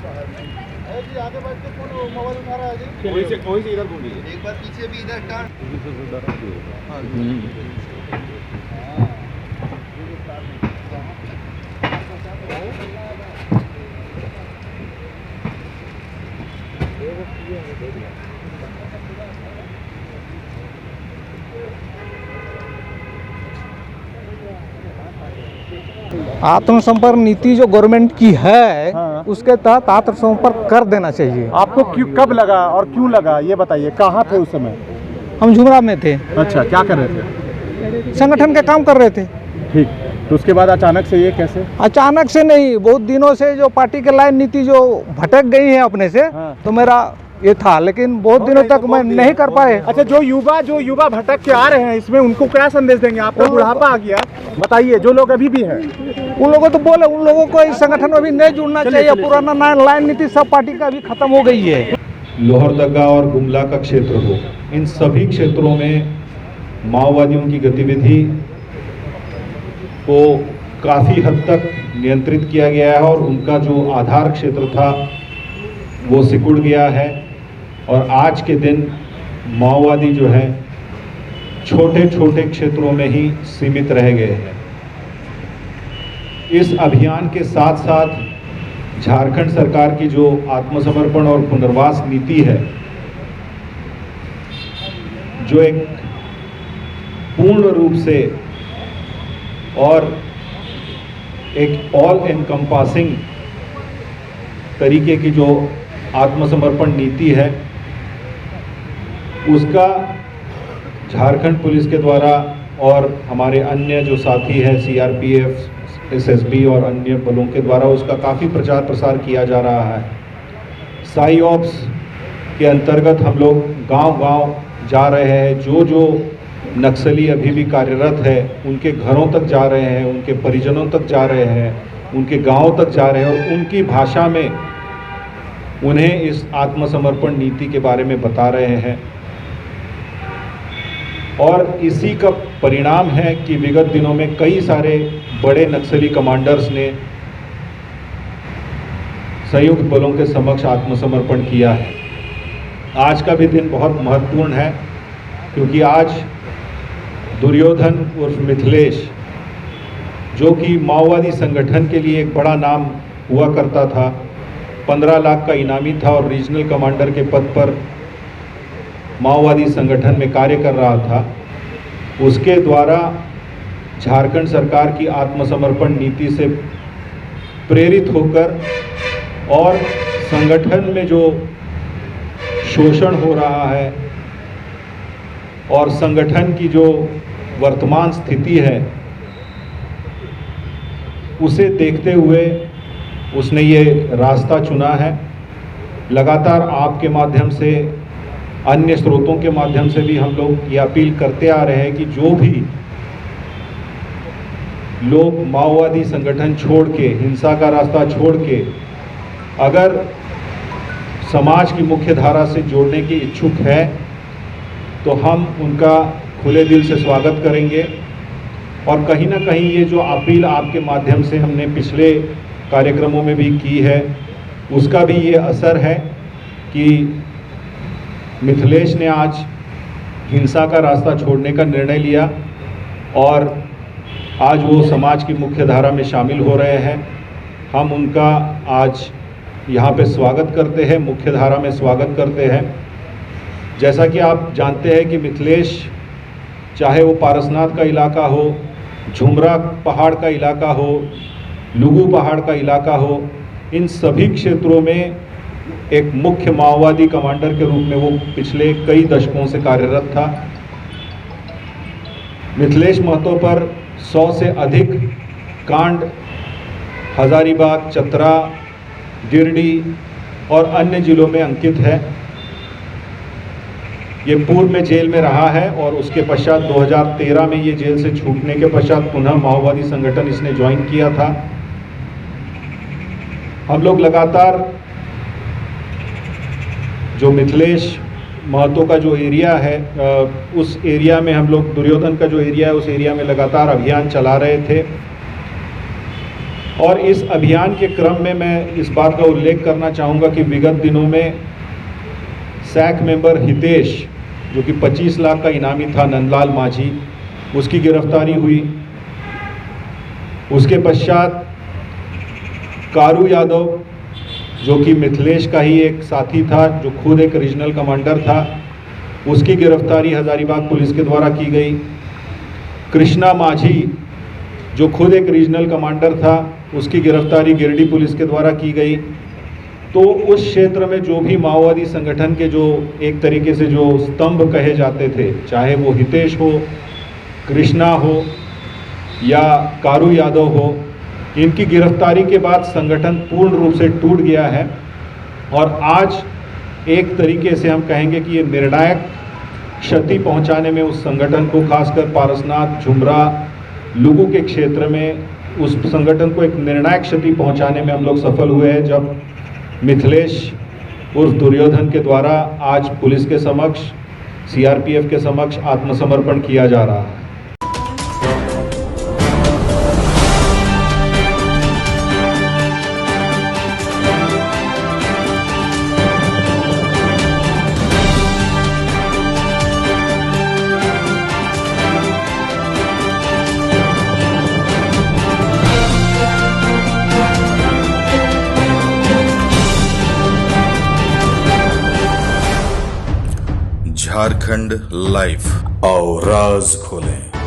जी आगे बढ़ के कौन मोबाइल उठा रहा है जी? कोई से इधर घूमिए। एक बार पीछे भी इधर टर्न। हाँ आत्मसंपर्क नीति जो गवर्नमेंट की है, हाँ। उसके तहत आत्मसंपर्क कर देना चाहिए। आपको कब लगा और क्यों लगा ये बताइए, कहाँ थे उस समय? हम झुमरा में थे, अच्छा, क्या कर रहे थे? संगठन के काम कर रहे थे। ठीक, तो उसके बाद अचानक से ये कैसे? अचानक से नहीं, बहुत दिनों से जो पार्टी के लाइन नीति जो भटक गई है अपने से, हाँ। तो मेरा ये था, लेकिन बहुत दिनों तक मैं नहीं कर पाए। अच्छा, जो युवा भटक के आ रहे हैं, इसमें उनको क्या संदेश देंगे? आपका बुढ़ापा आ गया, बताइए, जो लोग अभी भी हैं उन लोगों तो बोले, उन लोगों को इस संगठन में भी नहीं जुड़ना चाहिए। पुराना लाइन नीति सब पार्टी का भी खत्म हो गई है। लोहरदगा और गुमला का क्षेत्र हो, इन सभी क्षेत्रों में माओवादियों की गतिविधि को काफ़ी हद तक नियंत्रित किया गया है और उनका जो आधार क्षेत्र था वो सिकुड़ गया है। और आज के दिन माओवादी जो है छोटे छोटे क्षेत्रों में ही सीमित रह गए हैं। इस अभियान के साथ साथ झारखंड सरकार की जो आत्मसमर्पण और पुनर्वास नीति है, जो एक पूर्ण रूप से और एक ऑल एनकम्पासिंग तरीके की जो आत्मसमर्पण नीति है, उसका झारखंड पुलिस के द्वारा और हमारे अन्य जो साथी हैं सीआरपीएफ, एसएसबी और अन्य बलों के द्वारा उसका काफ़ी प्रचार प्रसार किया जा रहा है। साई ऑप्स के अंतर्गत हम लोग गांव-गांव जा रहे हैं। जो नक्सली अभी भी कार्यरत है उनके घरों तक जा रहे हैं, उनके परिजनों तक जा रहे हैं, उनके गांव तक जा रहे हैं और उनकी भाषा में उन्हें इस आत्मसमर्पण नीति के बारे में बता रहे हैं। और इसी का परिणाम है कि विगत दिनों में कई सारे बड़े नक्सली कमांडर्स ने संयुक्त बलों के समक्ष आत्मसमर्पण किया है। आज का भी दिन बहुत महत्वपूर्ण है क्योंकि आज दुर्योधन उर्फ मिथिलेश, जो कि माओवादी संगठन के लिए एक बड़ा नाम हुआ करता था, 15 लाख का इनामी था और रीजनल कमांडर के पद पर माओवादी संगठन में कार्य कर रहा था, उसके द्वारा झारखंड सरकार की आत्मसमर्पण नीति से प्रेरित होकर और संगठन में जो शोषण हो रहा है और संगठन की जो वर्तमान स्थिति है उसे देखते हुए उसने ये रास्ता चुना है। लगातार आपके माध्यम से, अन्य स्रोतों के माध्यम से भी हम लोग ये अपील करते आ रहे हैं कि जो भी लोग माओवादी संगठन छोड़ के, हिंसा का रास्ता छोड़ के अगर समाज की मुख्य धारा से जोड़ने के इच्छुक है तो हम उनका खुले दिल से स्वागत करेंगे। और कहीं ना कहीं ये जो अपील आपके माध्यम से हमने पिछले कार्यक्रमों में भी की है, उसका भी ये असर है कि मिथिलेश ने आज हिंसा का रास्ता छोड़ने का निर्णय लिया और आज वो समाज की मुख्य धारा में शामिल हो रहे हैं। हम उनका आज यहाँ पे स्वागत करते हैं, मुख्य धारा में स्वागत करते हैं। जैसा कि आप जानते हैं कि मिथिलेश, चाहे वो पारसनाथ का इलाका हो, झुमरा पहाड़ का इलाका हो, लुगू पहाड़ का इलाका हो, इन सभी क्षेत्रों में एक मुख्य माओवादी कमांडर के रूप में वो पिछले कई दशकों से कार्यरत था। मिथिलेश महतो पर 100 से अधिक कांड हजारीबाग, चतरा, गिरिडीह और अन्य जिलों में अंकित है। ये पूर्व में जेल में रहा है और उसके पश्चात 2013 में ये जेल से छूटने के पश्चात पुनः माओवादी संगठन इसने ज्वाइन किया था। हम लोग लगातार जो मिथिलेश महतो का जो एरिया है, उस एरिया में हम लोग, दुर्योधन का जो एरिया है, उस एरिया में लगातार अभियान चला रहे थे। और इस अभियान के क्रम में मैं इस बात का उल्लेख करना चाहूँगा कि विगत दिनों में सैक मेंबर हितेश, जो कि 25 लाख का इनामी था, नंदलाल माझी, उसकी गिरफ्तारी हुई। उसके पश्चात कारू यादव, जो कि मिथिलेश का ही एक साथी था, जो खुद एक रीजनल कमांडर था, उसकी गिरफ्तारी हजारीबाग पुलिस के द्वारा की गई। कृष्णा माझी, जो खुद एक रीजनल कमांडर था, उसकी गिरफ्तारी गिरिडीह पुलिस के द्वारा की गई। तो उस क्षेत्र में जो भी माओवादी संगठन के जो एक तरीके से जो स्तंभ कहे जाते थे, चाहे वो हितेश हो, कृष्णा हो या कारू यादव हो, इनकी गिरफ्तारी के बाद संगठन पूर्ण रूप से टूट गया है। और आज एक तरीके से हम कहेंगे कि ये निर्णायक क्षति पहुंचाने में उस संगठन को, खासकर पारसनाथ, झुमरा, लुगु के क्षेत्र में उस संगठन को एक निर्णायक क्षति पहुंचाने में हम लोग सफल हुए हैं, जब मिथिलेश उर्फ दुर्योधन के द्वारा आज पुलिस के समक्ष, सीआरपीएफ के समक्ष आत्मसमर्पण किया जा रहा है। झारखंड लाइव और राज खोलें।